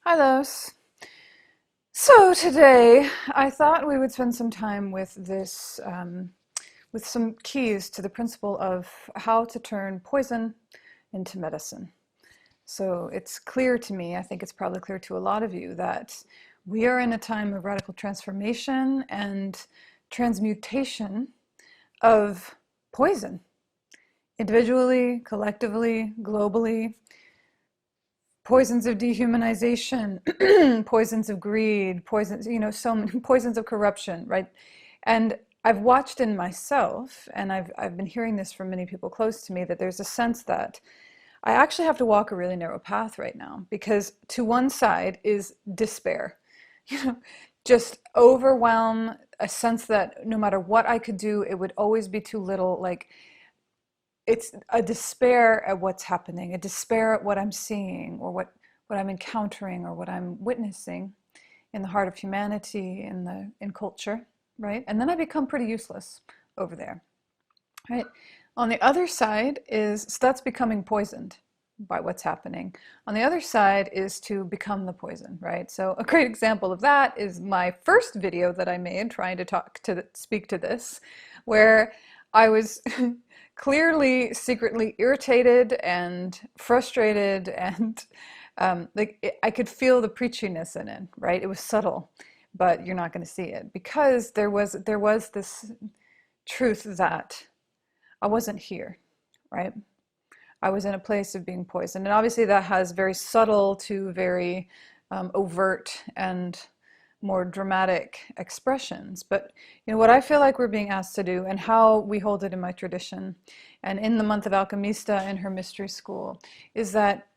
Hi, Los. So today I thought we would spend some time with with some keys to the principle of how to turn poison into medicine. So it's clear to me, I think it's probably clear to a lot of you, that we are in a time of radical transformation and transmutation of poison, individually, collectively, globally. Poisons of dehumanization, poisons of greed, poisons, so many poisons of corruption, right? And I've watched in myself, and I've been hearing this from many people close to me, that there's a sense that I actually have to walk a really narrow path right now, because to one side is despair, you know, just overwhelm, a sense that no matter what I could do, it would always be too little. Like, it's a despair at what's happening, a despair at what I'm seeing, or what I'm encountering, or what I'm witnessing in the heart of humanity, in culture, right? And then I become pretty useless over there, right? On the other side is, so that's becoming poisoned by what's happening. On the other side is to become the poison, right? So a great example of that is my first video that I made trying to speak to this, where I was clearly secretly irritated and frustrated, and I could feel the preachiness in it, right? It was subtle, but you're not going to see it, because there was this truth that I wasn't here, right? I was in a place of being poisoned. And obviously that has very subtle to very overt and more dramatic expressions. But what I feel like we're being asked to do, and how we hold it in my tradition and in the month of Alchemista in her mystery school, is that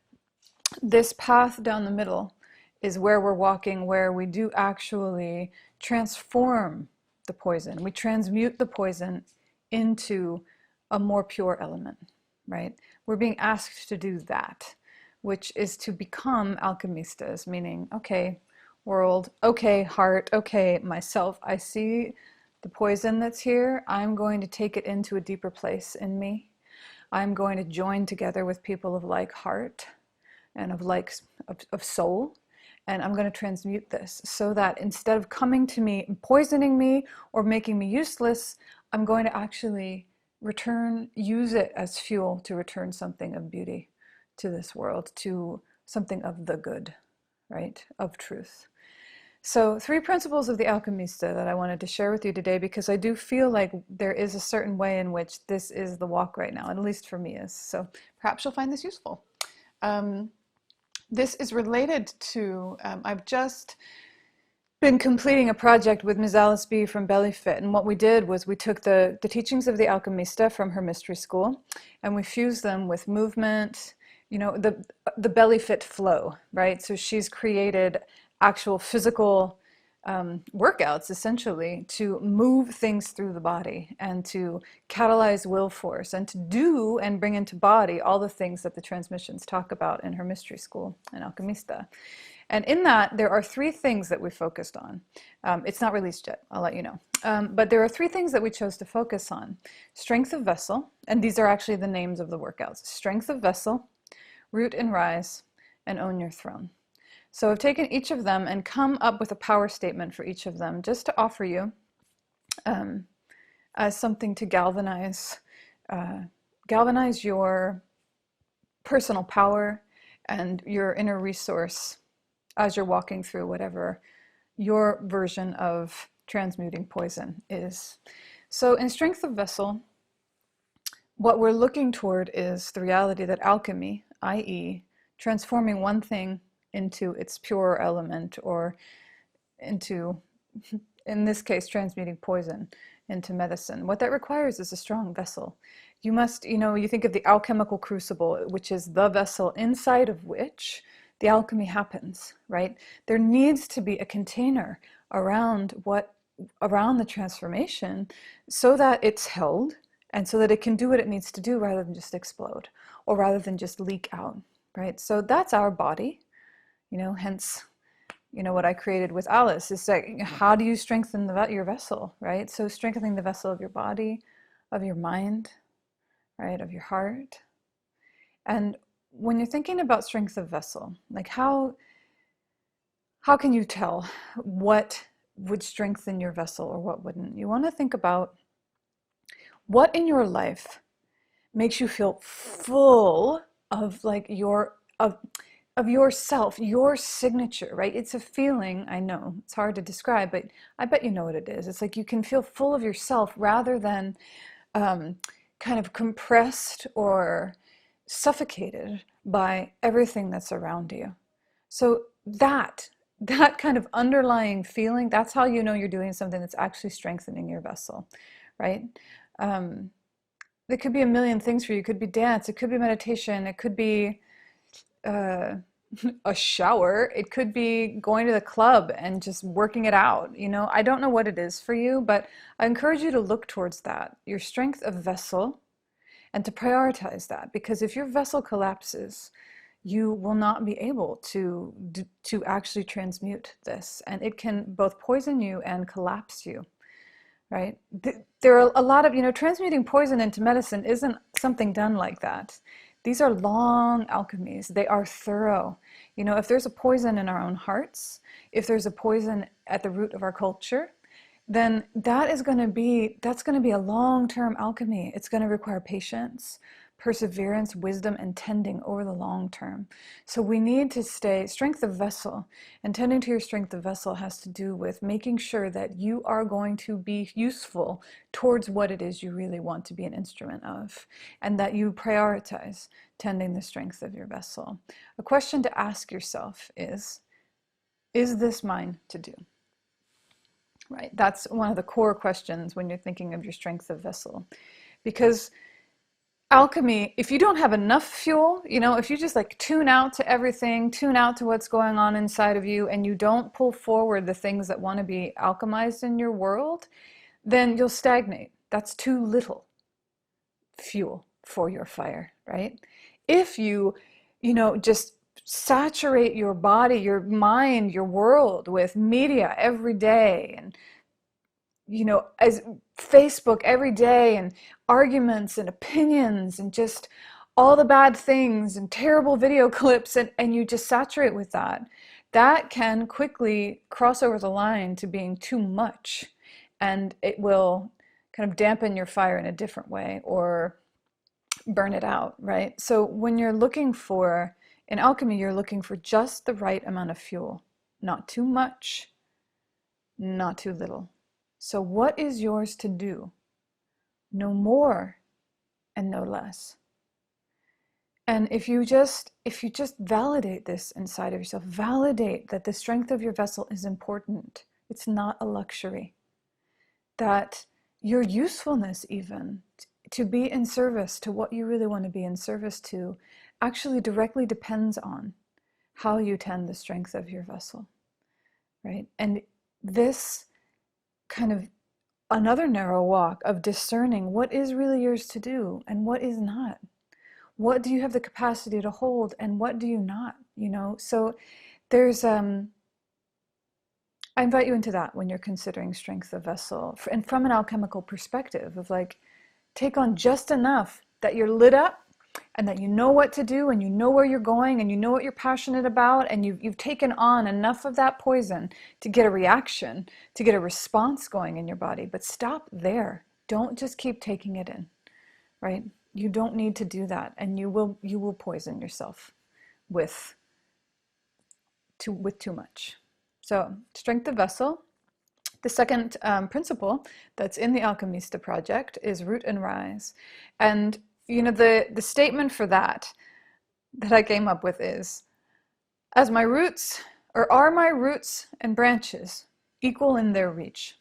this path down the middle is where we're walking, where we do actually transform the poison. We transmute the poison into a more pure element, right? We're being asked to do that, which is to become alchemistas, meaning, okay, world, okay, heart, okay, myself, I see the poison that's here. I'm going to take it into a deeper place in me. I'm going to join together with people of like heart and of soul, and I'm going to transmute this, so that instead of coming to me and poisoning me or making me useless, I'm going to actually use it as fuel to return something of beauty to this world, to something of the good, right? Of truth. So, three principles of the Alchemista that I wanted to share with you today, because I do feel like there is a certain way in which this is the walk right now, at least for me is. So perhaps you'll find this useful. Um, this is related to, I've just been completing a project with Ms. Alice B. from Bellyfit, and what we did was we took the teachings of the Alchemista from her mystery school, and we fused them with movement, the Bellyfit flow, right? So she's created actual physical workouts, essentially, to move things through the body and to catalyze will force and to do and bring into body all the things that the transmissions talk about in her mystery school in Alchemista. And in that, there are three things that we focused on. It's not released yet, I'll let you know. But there are three things that we chose to focus on. Strength of vessel, and these are actually the names of the workouts. Strength of vessel, root and rise, and own your throne. So I've taken each of them and come up with a power statement for each of them, just to offer you as something to galvanize your personal power and your inner resource as you're walking through whatever your version of transmuting poison is. So in Strength of Vessel, what we're looking toward is the reality that alchemy, i.e., transforming one thing into its pure element, or into, in this case, transmuting poison into medicine. What that requires is a strong vessel. You must, you think of the alchemical crucible, which is the vessel inside of which the alchemy happens, right? There needs to be a container around the transformation, so that it's held and so that it can do what it needs to do, rather than just explode, or rather than just leak out, right? So that's our body, hence, what I created with Alice is like, how do you strengthen your vessel, right? So strengthening the vessel of your body, of your mind, right, of your heart. And when you're thinking about strength of vessel, like how how can you tell what would strengthen your vessel or what wouldn't? You want to think about what in your life makes you feel full of like of yourself, your signature, right? It's a feeling, I know, it's hard to describe, but I bet you know what it is. It's like you can feel full of yourself rather than um, kind of compressed or suffocated by everything that's around you. So that kind of underlying feeling, that's how you know you're doing something that's actually strengthening your vessel, right? Um, there could be a million things for you. It could be dance, it could be meditation, it could be uh, a shower, it could be going to the club and just working it out. You know, I don't know what it is for you, but I encourage you to look towards that, your strength of vessel, and to prioritize that. Because if your vessel collapses, you will not be able to actually transmute this, and it can both poison you and collapse you, right? There are a lot of, you know, transmuting poison into medicine isn't something done like that. These are long alchemies. They are thorough. You know, if there's a poison in our own hearts, if there's a poison at the root of our culture, then that's going to be a long-term alchemy. It's going to require patience, perseverance, wisdom, and tending over the long term. So we need to stay strength of vessel, and tending to your strength of vessel has to do with making sure that you are going to be useful towards what it is you really want to be an instrument of, and that you prioritize tending the strength of your vessel. A question to ask yourself is this mine to do? Right? That's one of the core questions when you're thinking of your strength of vessel. Because alchemy, if you don't have enough fuel, you know, if you just like tune out to everything, tune out to what's going on inside of you, and you don't pull forward the things that want to be alchemized in your world, then you'll stagnate. That's too little fuel for your fire, right? If you know, just saturate your body, your mind, your world with media every day, and you know, as Facebook every day, and arguments and opinions and just all the bad things and terrible video clips, and you just saturate with that, that can quickly cross over the line to being too much, and it will kind of dampen your fire in a different way or burn it out, right? So when you're looking for, in alchemy, you're looking for just the right amount of fuel, not too much, not too little. So what is yours to do? No more and no less. And if you just validate this inside of yourself, validate that the strength of your vessel is important. It's not a luxury. That your usefulness, even to be in service to what you really want to be in service to, actually directly depends on how you tend the strength of your vessel, right? And this kind of another narrow walk of discerning what is really yours to do and what is not. What do you have the capacity to hold and what do you not, you know? So there's I invite you into that when you're considering strength of vessel, and from an alchemical perspective of like, take on just enough that you're lit up and that you know what to do and you know where you're going and you know what you're passionate about, and you've taken on enough of that poison to get a reaction, to get a response going in your body. But stop there. Don't just keep taking it in, right? You don't need to do that, and you will poison yourself with too much. So strength of vessel. The second principle that's in the Alchemista project is root and rise. And you know, the statement for that I came up with is, as my roots, or are my roots and branches equal in their reach?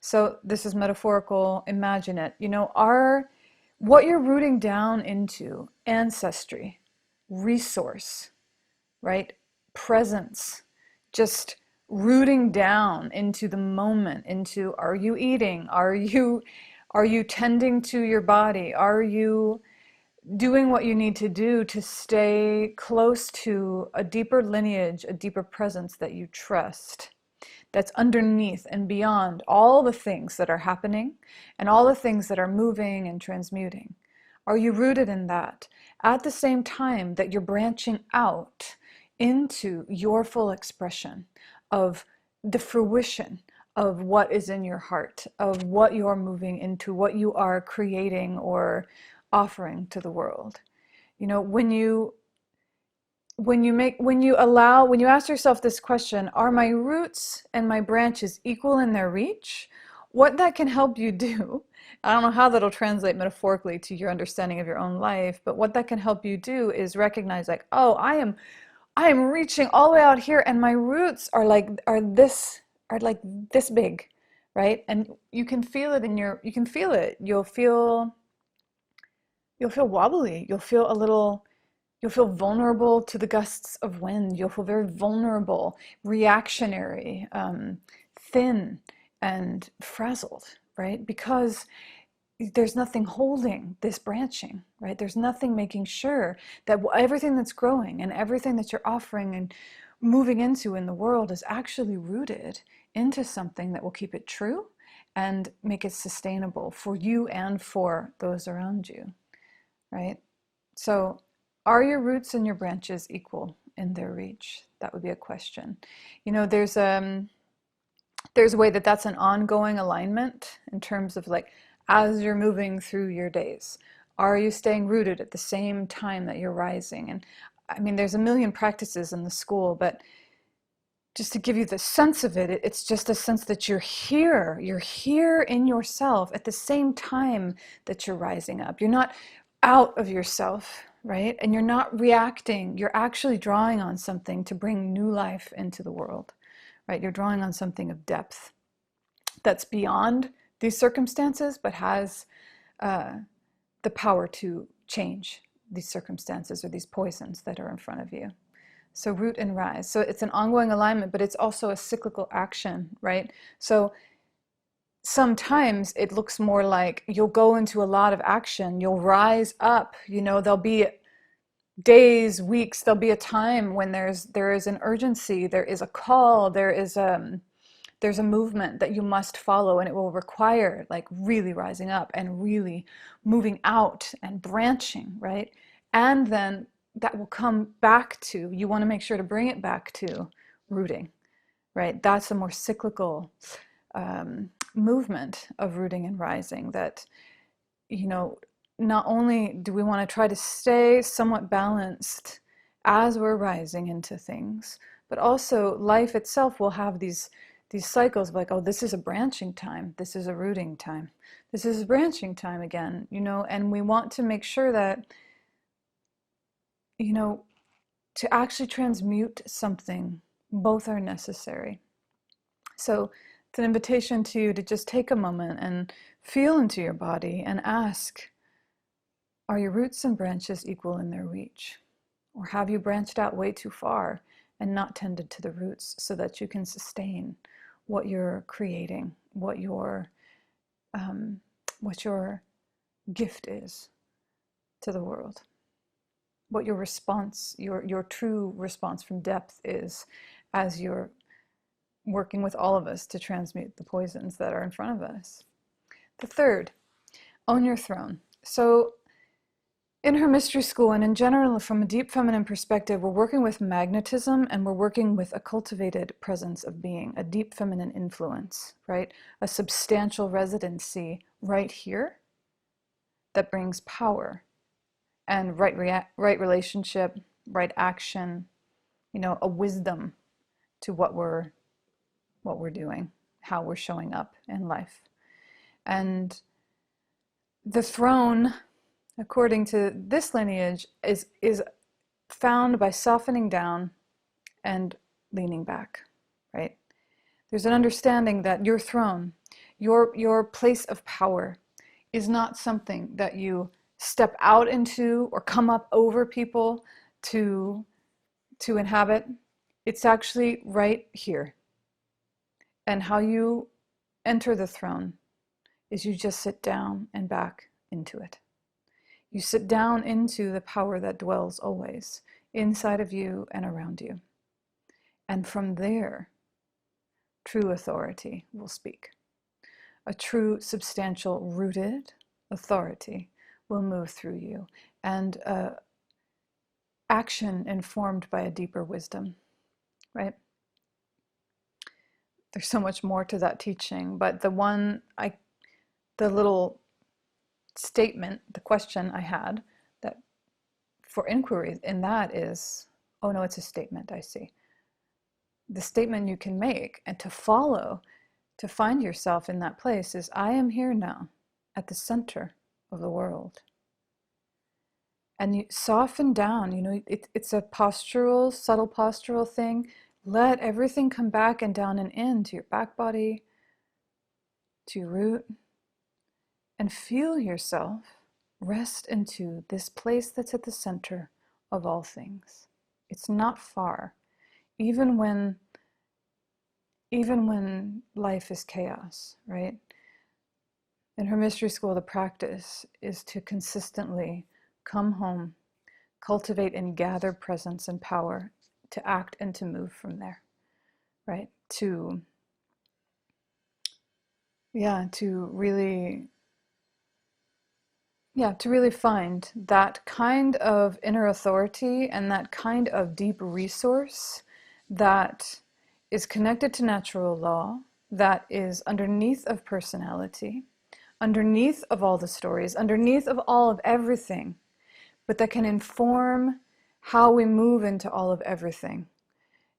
So this is metaphorical, imagine it. You know, what you're rooting down into, ancestry, resource, right? Presence, just rooting down into the moment, into, are you eating? Are you tending to your body? Are you doing what you need to do to stay close to a deeper lineage, a deeper presence that you trust, that's underneath and beyond all the things that are happening and all the things that are moving and transmuting? Are you rooted in that at the same time that you're branching out into your full expression of the fruition of what is in your heart, of what you're moving into, what you are creating or offering to the world. You know, when you ask yourself this question, are my roots and my branches equal in their reach? What that can help you do, I don't know how that'll translate metaphorically to your understanding of your own life, but what that can help you do is recognize, like, oh, I am reaching all the way out here, and my roots are like this big, right? And you can feel it you can feel it. You'll feel wobbly. You'll feel vulnerable to the gusts of wind. You'll feel very vulnerable, reactionary, thin, and frazzled, right? Because there's nothing holding this branching, right? There's nothing making sure that everything that's growing and everything that you're offering and moving into in the world is actually rooted into something that will keep it true and make it sustainable for you and for those around you, right? So, are your roots and your branches equal in their reach? That would be a question. You know, there's a way that that's an ongoing alignment in terms of, like, as you're moving through your days, are you staying rooted at the same time that you're rising? And I mean, there's a million practices in the school, but just to give you the sense of it, it's just a sense that you're here in yourself at the same time that you're rising up. You're not out of yourself, right? And you're not reacting. You're actually drawing on something to bring new life into the world, right? You're drawing on something of depth that's beyond these circumstances, but has the power to change these circumstances or these poisons that are in front of you. So root and rise. So it's an ongoing alignment, but it's also a cyclical action, right? So sometimes it looks more like you'll go into a lot of action, you'll rise up, you know, there'll be days, weeks, there'll be a time when there is an urgency, there is a call, there's a movement that you must follow, and it will require, like, really rising up and really moving out and branching, right? And then that will come back to, you want to make sure to bring it back to rooting, right? That's a more cyclical movement of rooting and rising that, you know, not only do we want to try to stay somewhat balanced as we're rising into things, but also life itself will have these cycles of, like, oh, this is a branching time, this is a rooting time, this is a branching time again, you know, and we want to make sure that, you know, to actually transmute something, both are necessary. So it's an invitation to you to just take a moment and feel into your body and ask, are your roots and branches equal in their reach? Or have you branched out way too far and not tended to the roots so that you can sustain what you're creating, what your gift is to the world, what your response, your true response from depth is, as you're working with all of us to transmute the poisons that are in front of us. The third, own your throne. So in her mystery school, and in general from a deep feminine perspective, we're working with magnetism, and we're working with a cultivated presence of being, a deep feminine influence, right? A substantial residency right here that brings power and right relationship, right action, you know, a wisdom to what we're doing, how we're showing up in life. And the throne, according to this lineage, is found by softening down and leaning back, right? There's an understanding that your throne, your place of power, is not something that you step out into or come up over people to inhabit. It's actually right here. And how you enter the throne is you just sit down and back into it. You sit down into the power that dwells always inside of you and around you. And from there, true authority will speak. A true, substantial, rooted authority will move through you. And action informed by a deeper wisdom, right? There's so much more to that teaching, but the little statement, the question I had that for inquiry in that is, oh no, it's a statement, I see. The statement you can make and to follow, to find yourself in that place is, I am here now at the center of the world. And you soften down, it's a postural, subtle postural thing. Let everything come back and down and in to your back body, to your root, and feel yourself rest into this place that's at the center of all things. It's not far, even when life is chaos, right? In her mystery school, the practice is to consistently come home, cultivate and gather presence and power to act and to move from there, right? To really find that kind of inner authority and that kind of deep resource that is connected to natural law, that is underneath of personality, underneath of all the stories, underneath of all of everything, but that can inform how we move into all of everything,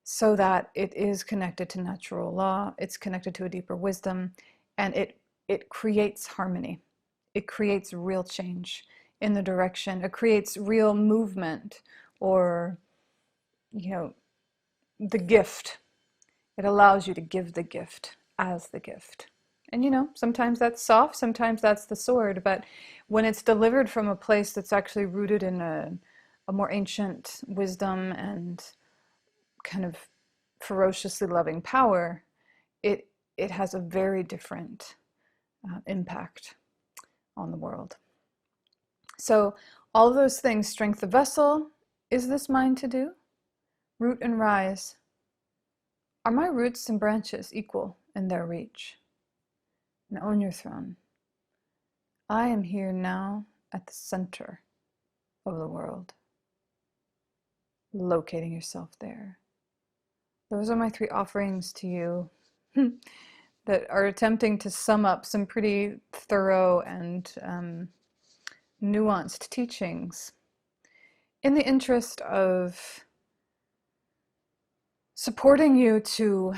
so that it is connected to natural law, it's connected to a deeper wisdom, and it creates harmony. It creates real change in the direction. It creates real movement, or, the gift. It allows you to give the gift as the gift. And sometimes that's soft, sometimes that's the sword, but when it's delivered from a place that's actually rooted in a more ancient wisdom and kind of ferociously loving power, it has a very different impact on the world. So all of those things, strength the vessel, is this mine to do? Root and rise. Are my roots and branches equal in their reach? And own your throne. I am here now at the center of the world. Locating yourself there. Those are my 3 offerings to you that are attempting to sum up some pretty thorough and nuanced teachings in the interest of supporting you to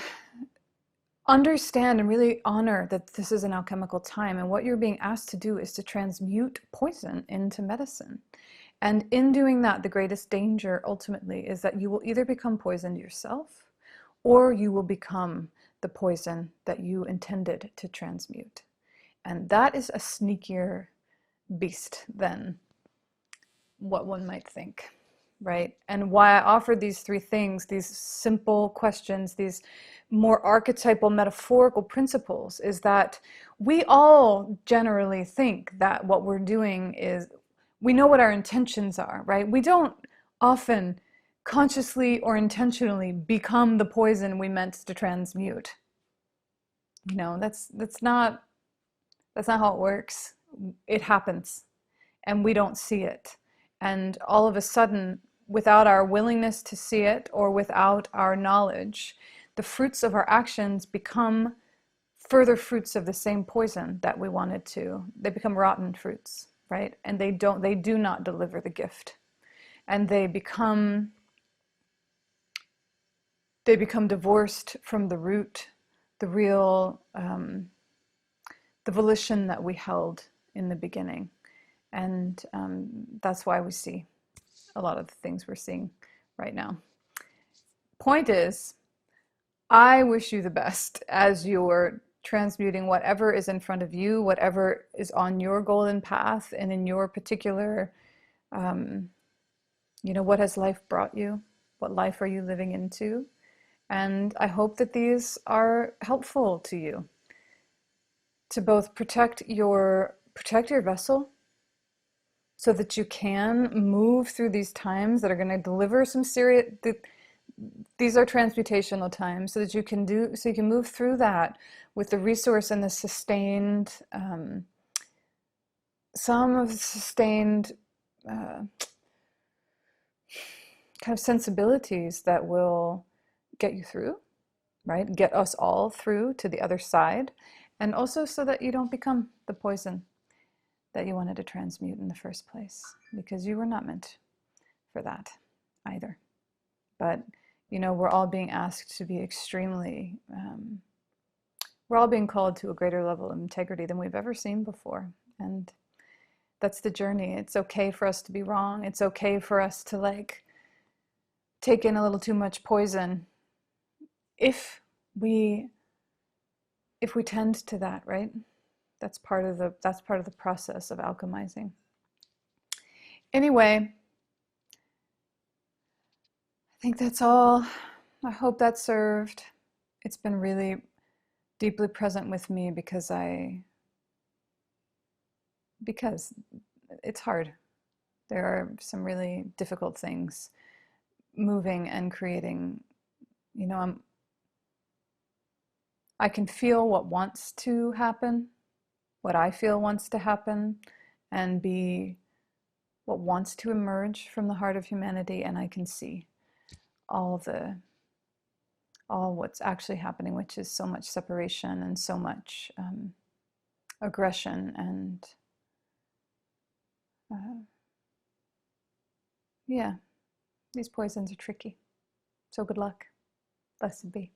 understand and really honor that this is an alchemical time, and what you're being asked to do is to transmute poison into medicine. And in doing that, the greatest danger ultimately is that you will either become poisoned yourself, or you will become the poison that you intended to transmute. And that is a sneakier beast than what one might think, right? And why I offered these 3 things, these simple questions, these more archetypal, metaphorical principles, is that we all generally think that what we're doing is, we know what our intentions are, right? We don't often consciously or intentionally become the poison we meant to transmute. That's not how it works. It happens, and we don't see it. And all of a sudden, without our willingness to see it, or without our knowledge, the fruits of our actions become further fruits of the same poison that we wanted to. They become rotten fruits, right? And they do not deliver the gift. And they become divorced from the root, the real, the volition that we held in the beginning. And that's why we see a lot of the things we're seeing right now. Point is, I wish you the best as you're transmuting whatever is in front of you, whatever is on your golden path, and in your particular, what has life brought you? What life are you living into? And I hope that these are helpful to you to both protect your vessel, so that you can move through these times that are going to deliver some serious, these are transmutational times, so that you can move through that with the resource and the sustained, some of the sustained kind of sensibilities that will get you through, right? Get us all through to the other side. And also so that you don't become the poison that you wanted to transmute in the first place, because you were not meant for that either. But, you know, we're all being asked to be extremely, we're all being called to a greater level of integrity than we've ever seen before. And that's the journey. It's okay for us to be wrong. It's okay for us to like take in a little too much poison if we tend to that, right? That's part of the process of alchemizing. Anyway, I think that's all. I hope that served. It's been really deeply present with me because it's hard. There are some really difficult things moving and creating. You know, I can feel what wants to happen, what I feel wants to happen, and be what wants to emerge from the heart of humanity, and I can see all what's actually happening, which is so much separation and so much aggression, and yeah, these poisons are tricky. So good luck. Blessed be.